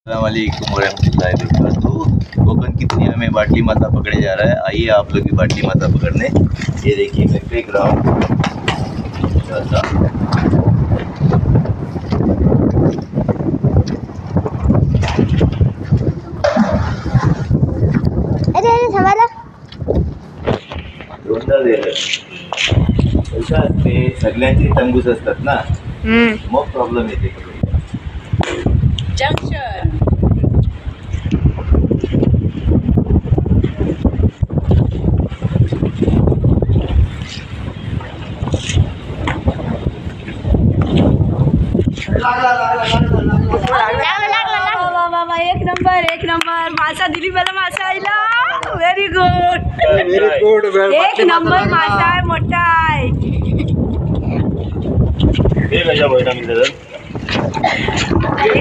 अस्सलामुअलैकुम वरहमतुल्लाहि वबरकातुहू। कोकन की दुनिया में बाटली माता पकड़े जा रहा है। आइए आप लोग भी बाटली माता पकड़ने। ये देखिए मैं पे ग्राउंड रोंदा ते सगळ्यांचे तंबूस असतात ना, मग प्रॉब्लेम येते जंक्शन। एक नंबर मासा दिली मला, मासा आईला व्हेरी गुड एक नंबर मासा आहे, मोठा आहे। एक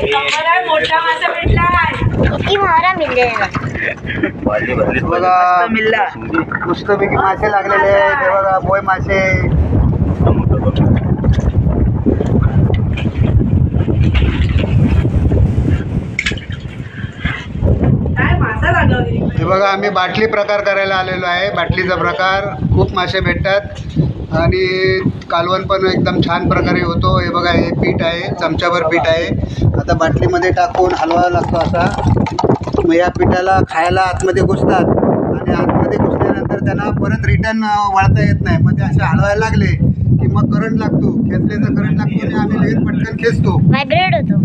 नंबर आहे, मोठा मासा भेटलाय। किती मारा मिळाला बघा, मस्तपैकी मासे लागलेले आहेत। हे बघा बोय मासे। हे बघा आम्ही बाटली प्रकार करायला आलेलो आहे। बाटलीचा प्रकार खूप मासे भेटतात आणि कालवण पण एकदम छान प्रकारे होतो। हे बघा हे पीठ आहे, चमचाभर पीठ आहे। आता बाटलीमध्ये टाकून हलवावा लागतो असा। मग या पिठाला खायला आतमध्ये घुसतात आणि आतमध्ये घुसल्यानंतर त्यांना परत रिटर्न वळता येत नाही। मग ते असे हलवायला लागले की मग करंट लागतो, खेचल्याचा करंट लागतो आणि आम्ही लगेच पटकन खेचतो, व्हायब्रेट होतो।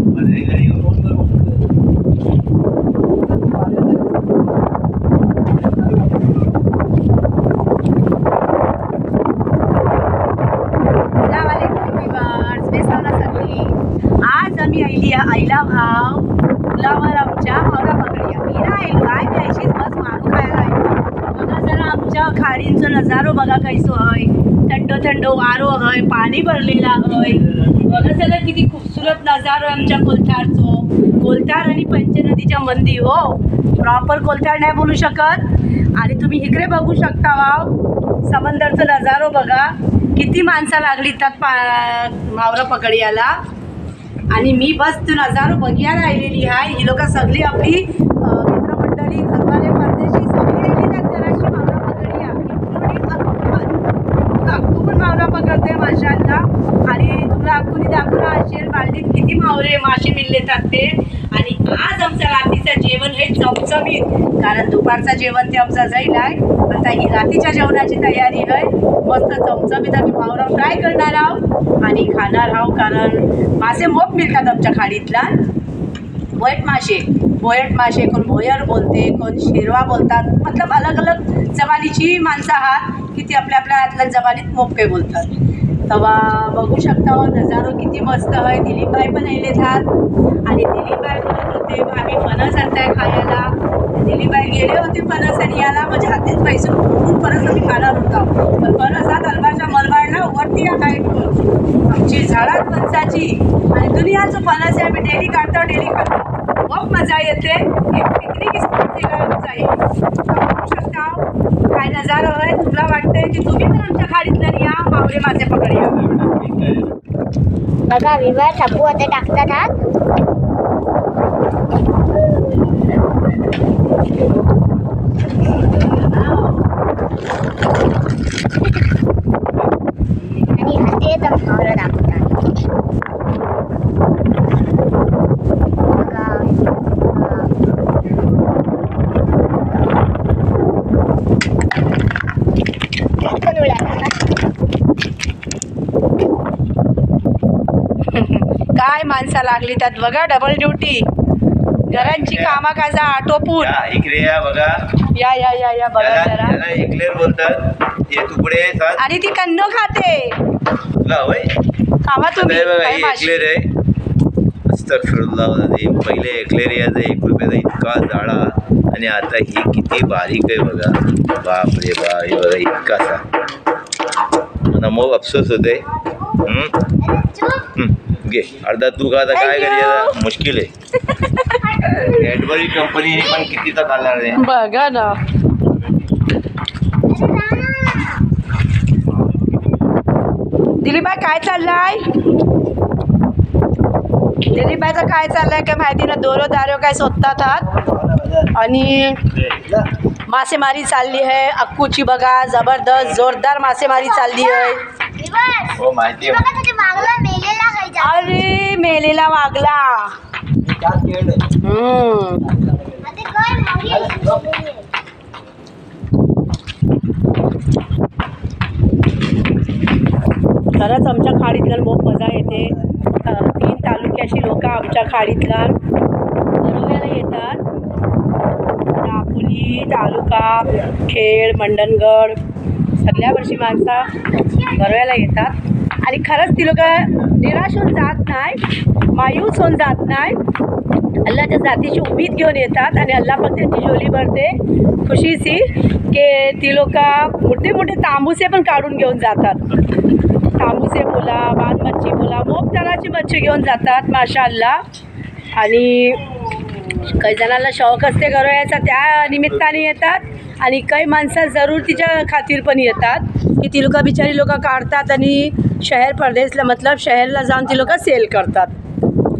आज आम्ही आईला भाव पुलावर आमच्या मावरा पकडूया। मी राहिलो काय प्यायचीच बस मारू खायला आहे। बघा जरा आमच्या खाडींचं नजारो बघा कैसो हय, थंड थंड वारो हय, पाणी भरलेला हय। बघा सगळं किती खूबसूरत नजारो आमच्या कोलठारचो। कोलठार आणि पंचनदीच्या मंदी हो, प्रॉपर कोलठार नाही बोलू शकत। आणि तुम्ही इकडे बघू शकता, वाव समंदरचं नजारो बघा, किती माणसं लागली त्यात मावरा पकड्याला। आणि मी बस तू नजारो बघायला राहिलेली आहे। ही लोक सगळी आपली मित्रमंडळी, घरवाले, परदेशी सगळी येतात जराशी मावरा पकडूया। अक्कू पण मावरा पकडते माशांना। आणि तुला अक्कूनी दाखवलं असेल बाल्डीत किती मावरे मासे मिळतात ते। आणि आज आमचं रात्रीचं जेवण हे चमचमीत, कारण दुपारचं जेवण ते आमचं जाईल आहे। आता ही रात्रीच्या जेवणाची तयारी आहे। मस्त चमचमीत आम्ही मावरा फ्राय करणार आहोत आणि खाणार आहोत, कारण मासे मोप मिळतात आमच्या खाडीतला। बोयट मासे कोण भोयर बोलते, कोण शेरवा बोलतात, मतलब अलग अलग जबानीची माणसं आहात की ती आपल्या आपल्या आतल्या जबानीत मोपके बोलतात। तेव्हा बघू शकता नजारो किती मस्त आहे। दिलीपबाई पण येले थात आणि दिलीपबाई बोलत होते आम्ही फणस आणताय खायला। दिलीपबाई गेले होते फणस आणि याला माझ्या हातीत पैसे उठून फणस आम्ही खाणार होतो, पण फणसात अलबाच्या मलबाडला वरती हाईट आमची झाडात फणसाची आणि दुनियाचं फणस आहे। आम्ही डेली काढतो, डेली खातो, खूप मजा येते। एक पिकनिक स्पॉट आहे। बघू शकता काय नजारा आहे। तुला वाटतंय की तुम्ही पण आमच्या खाडीतल्या या मावरे मासे पकडूया। बघा विवाह सापू आता टाकतात हात। आणि हाते मावरा दाखवतात। काय माणसं लागली त्यात बघा, डबल ड्युटी, घरांची कामाकाजा आटोपून। इकडे या बघा, या या या या बघा जरा, एक्लेर बोलतात हे तुकडे आणि ती कन्नो खाते होय खावा तुम्ही। एक्लेर आहे, अस्तगफिरुल्लाह। पहिले एक्लेर याचा 1 रुपयाचा इतका जाळा आणि आता ही किती बारीक आहे बघा, बाप रे बाप। हे बघा इतकासा, मला मग अफसोस होते। घे अर्धा तू का, आता काय करायचं, मुश्किल आहे। कॅडबरी कंपनी पण कितीचा खाणार आहे बघा ना। दिलीपबाई काय चाललाय? दिलीपबाईचं काय चाललंय काय माहिती ना, दोरो दारो काय शोधतात आहात आणि मासेमारी चालली आहे अक्कूची बघा, जबरदस्त जोरदार मासेमारी चालली आहे. हो माहिती अरे मेलेला वागला. खरंच आमच्या खाडीतल्या खूप मजा येते. 3 तालुक्याची लोक आमच्या खाडीतल्या गरोव्याला येतात. दापोली तालुका, खेड, मंडणगड सगळ्या वर्षी माणसं गरोव्याला येतात आणि खरंच ती लोक निराश होऊन जात नाही, मायूस होऊन जात नाही. अल्लाच्या जातीची उमेद घेऊन येतात आणि अल्लाह पण त्यांची झोली भरते खुशीची की ती लोक मोठे मोठे तांबूसे पण काढून घेऊन जातात. तांबूसे बोला, बांध मच्छी बोला, मोप तराची मच्छी घेऊन जातात माशाअल्लाह. आणि काही जणांना शौक असते गरोव्याचा त्या निमित्ताने येतात आणि काही माणसं जरूर तिच्या खातीर पण येतात की ती लोक बिचारी लोक काढतात आणि शहर परदेशला मतलब शहरला जाऊन ती लोक सेल करतात.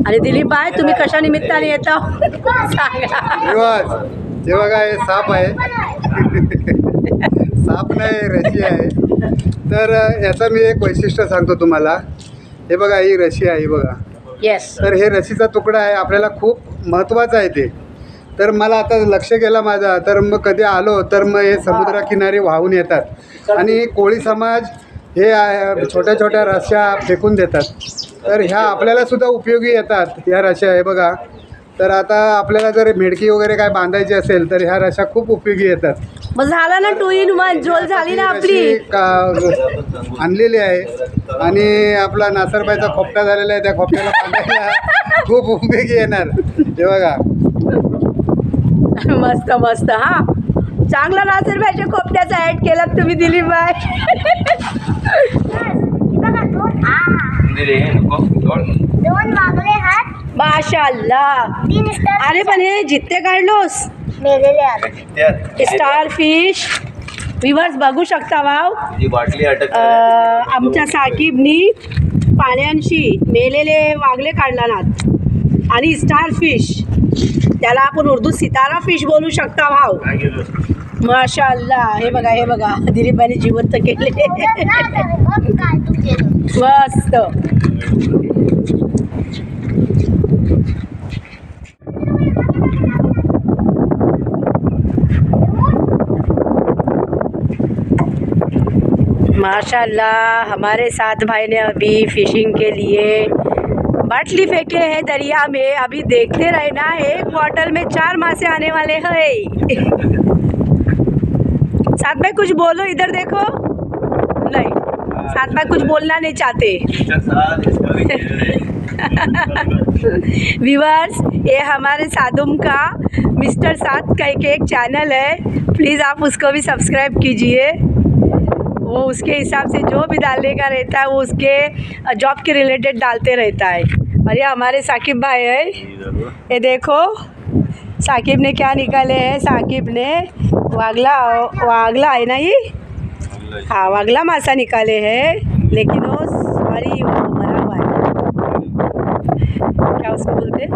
आणि दिलीपबाई तुम्ही कशा निमित्ताने येता सांगा. हे बघा हे साप आहे साप नाही रशी आहे. तर याचं मी एक वैशिष्ट्य सांगतो तुम्हाला. हे बघा ही रशी आहे बघा. येस. तर हे रशीचा तुकडा आहे आपल्याला खूप महत्त्वाचं आहे ते. तर मला आता लक्ष गेला माझा, तर मग कधी आलो तर मग हे समुद्रकिनारी वाहून येतात आणि कोळी समाज हे छोट्या छोट्या रश्या फेकून देतात. तर ह्या आपल्यालासुद्धा उपयोगी येतात ह्या रश्या. हे बघा. तर आता आपल्याला जर मेडकी वगैरे काय बांधायची असेल तर ह्या रश्या खूप उपयोगी येतात. मग झाला ना 2 in 1 झोल झाली ना आपली. आणलेली आहे आणि आपला नासरबाईचा खोपटा झालेला आहे, त्या खोपट्याला बांधायला खूप उपयोगी येणार. हे बघा. मस्त मस्त. हा चांगला नासरबाईच्या खोपट्याचा ॲड केलात तुम्ही दिलीपबाई. दोन वागले हात माशाअल्लाह. 3 स्टार. अरे पण हे जित्ते काढलोस मेलेले हात. स्टार फिश व्ह्यूअर्स बघू शकता. वाव. ही बाटली अटक आमच्या साकीबनी पाण्यांशी मेलेले वागले काढला नात आणि स्टार फिश त्याला आपण उर्दू सितारा फिश बोलू शकता. भाव माशाअल्लाह. हे बघा हे बघा दिलीपबाईने जिवंत केले. मस्त. माशाअल्लाह हमारे साथ भाई ने अभी फिशिंग के लिए बाटली फेंके हैं दरिया में. अभी देखते रहना, 1 बॉटल में 4 मासे आने वाले हैं. साथ में कुछ बोलो, इधर देखो. नहीं, साथ में कुछ बोलना नहीं चाहते. व्यूअर्स ये हमारे सादुम का मिस्टर साथ का एक चैनल है, प्लीज़ आप उसको भी सब्सक्राइब कीजिए. वो उसके हिसाब से जो भी डालने का रहता है वो उसके जॉब के रिलेटेड डालते रहता है. और ये हमारे साकिब भाई है. ये देखो साकिब ने क्या निकाले हैं. साकिब ने वागला है ना ये. हाँ वागला मासा निकाले हैं, लेकिन वो सॉरी वो मरा हुआ है. क्या उसको बोलते हैं?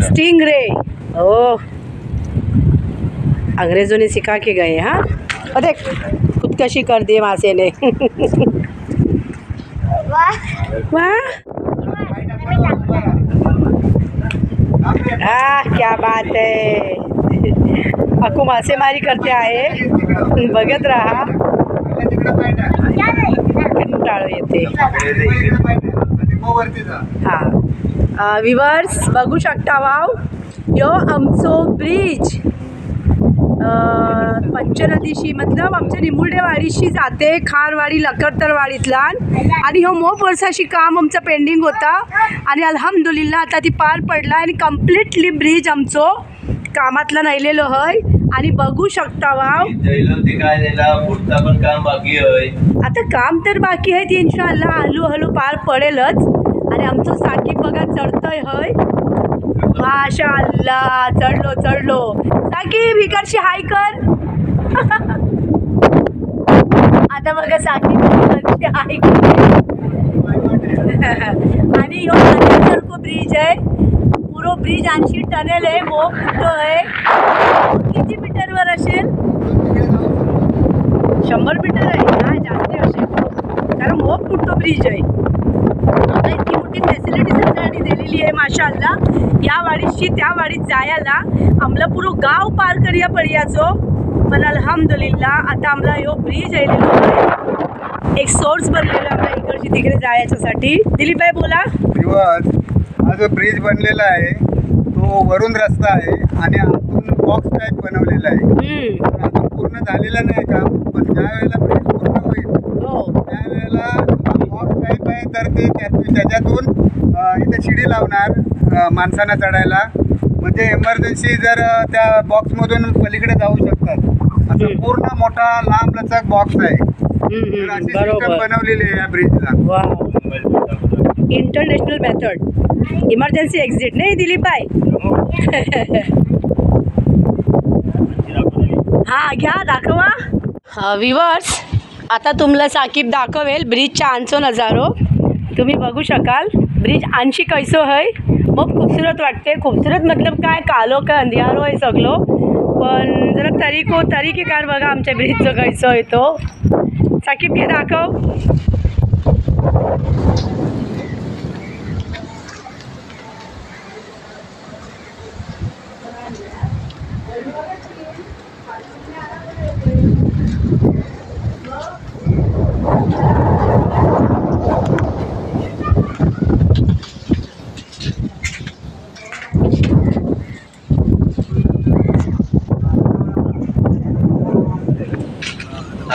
स्टिंगरे. ओह अंग्रेज़ों ने सिखा के गए. हाँ और देख खुदकशी कर दी मासे ने. वाह वाह क्या बात है. अक्कू मासेमारी करते आहे बघत राहा. कंटाळो येते. हां व्ह्यूअर्स बघू शकता. वाव यो आमचो ब्रिज पंचनदीशी मतलब आमच्या निमुर्डेवाडीशी जाते खारवाडी लखतरवाडीतल्यान. आणि हो मोप वर्षाशी काम आमचं पेंडिंग होता आणि अल्हम्दुलिल्लाह आता ती पार पडला आणि कम्प्लिटली ब्रिज आमचो कामातला नायलेलो हय. आणि बघू शकता. वाव पण काम बाकी आहे. आता काम तर बाकी आहे ती इन्शाअल्लाह हळूहळू पार पडेलच. आणि आमचं साकीब बघा चढतोय हय. माशाअल्लाह चढलो. साकीब इकडची हाय कर. आता बघा साकीब इकडची हाय कर. आणि ह्यो पाण्यासारखो ब्रिज आहे. पुरो ब्रिज 80 टनेल आहे. मोग कुठं आहे. किती मीटरवर असेल? 100 मीटर आहे. नाही जास्त असेल कारण मोग कुठं ब्रिज आहे. आता इतकी मोठी फॅसिलिटी सरकारने दिलेली आहे माशाअल्लाह. या वाडीशी त्या वाडीत जायला आमला पुरो गाव पार करूया पडयाचो. पण अल्हम्दुलिल्लाह आता आमला ह्यो ब्रिज आहे. एक सोर्स बनलेला आमला इकडची तिकडे जायच्यासाठी. दिलीपभाई बोला. हा जो ब्रिज बनलेला आहे तो वरून रस्ता आहे आणि आतून बॉक्स टाईप बनवलेला आहे. अजून पूर्ण झालेला नाही काम, पण ज्या वेळेला ब्रिज पूर्ण होईल त्यावेळेला बॉक्स टाईप आहे तर ते त्याच्यातून इथे शिडी लावणार माणसांना चढायला. म्हणजे एमर्जन्सी जर त्या बॉक्समधून पलीकडे जाऊ शकतात. असं पूर्ण मोठा लांब लचक बॉक्स आहे. तर अशी सिस्टम बनवलेली आहे या ब्रिजला. इंटरनॅशनल मेथड इमर्जन्सी एक्झिट नाही दिलीपभाई. हा घ्या दाखवा. व्ह्यूअर्स आता तुम्हाला साकीब दाखवेल ब्रिजच्या आंचो नजारो. तुम्ही बघू शकाल ब्रिज आणशी कैसो है. मग खूबसूरत वाटते. खूबसूरत मतलब काय कालो काय अंधियारो आहे सगळं. पण जरा तरीकेकार बघा आमच्या ब्रिजचं कैसो आहे तो. साकीब घे दाखव.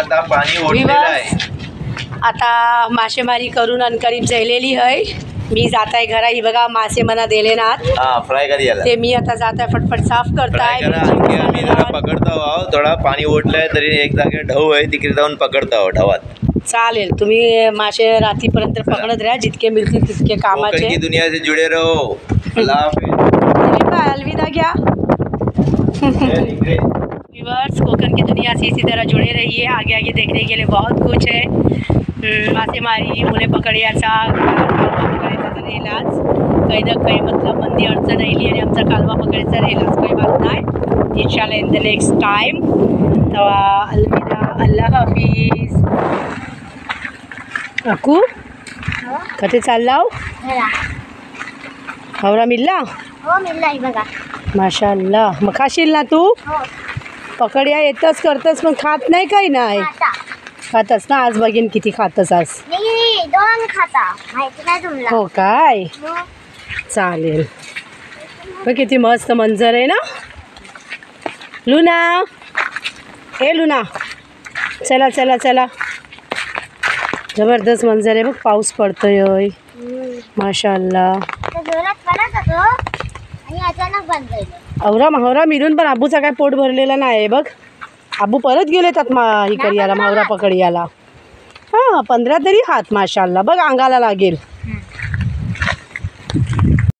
आता पाणी ओढलेलं आहे. आता मासेमारी करून अनकरीब जळलेली आहे. मी जात आहे घरा. ही बघा मासे मना दिले ना फ्राय करी याला ते मी आता जात आहे फटफट साफ करताय. मी जरा पकडतो आहो. थोडा पाणी ओढलंय तरी एक जागे ढव आहे तिकडे जाऊन पकडतो आहो ढवात. चालेल. तुम्ही मासे रात्रीपर्यंत पकडत राहा. जितके मिळतील तितके कामाचे. की दुनिया से जुड़े रहो. अल्लाह हाफिज. अलविदा घ्या. व्यूअर्स कोकण की दुनिया से इसी तरह जुड़े रहिए. आगे आगे देखने के लिए बहुत कुछ है. मासेमारी मुले पकड्याचा पकडायचा तर राहिलाच. काही ना काही मतलब मंदी अडचण राहिली आणि आमचा कालवा पकडायचा राहिलाच. काही बात नाही. इंशाल्लाह इन द नेक्स्ट टाइम. तवा अलविदा. अल्लाह हाफिज. अकू कथे चाललाव. हवरा मिल्ला. हो मिळाली बघा. माशाअल्लाह. मग खाशील ना तू. हो पकड्या येतच करतस पण खात नाही. काही नाही खाता. खातस ना. आज बघीन किती खातस आज. मी 2 खाता माहिती नाही तुम्हाला. हो काय. हो. चालेल. बघ किती मस्त मंजर आहे ना. लुना ए लुना चला चला चला. जबरदस्त मंजर आहे बघ. पाऊस पडतोय माशाअल्लाह. जोरात पडत होतो आणि अचानक बंद झालं. मावरा मिळून पण आबूचा काय पोट भरलेला नाही बघ. आबू परत गेले त्यात ही करियाला मावरा पकडियाला. हां 15 तरी हात माशाअल्लाह. बघ अंगाला लागेल.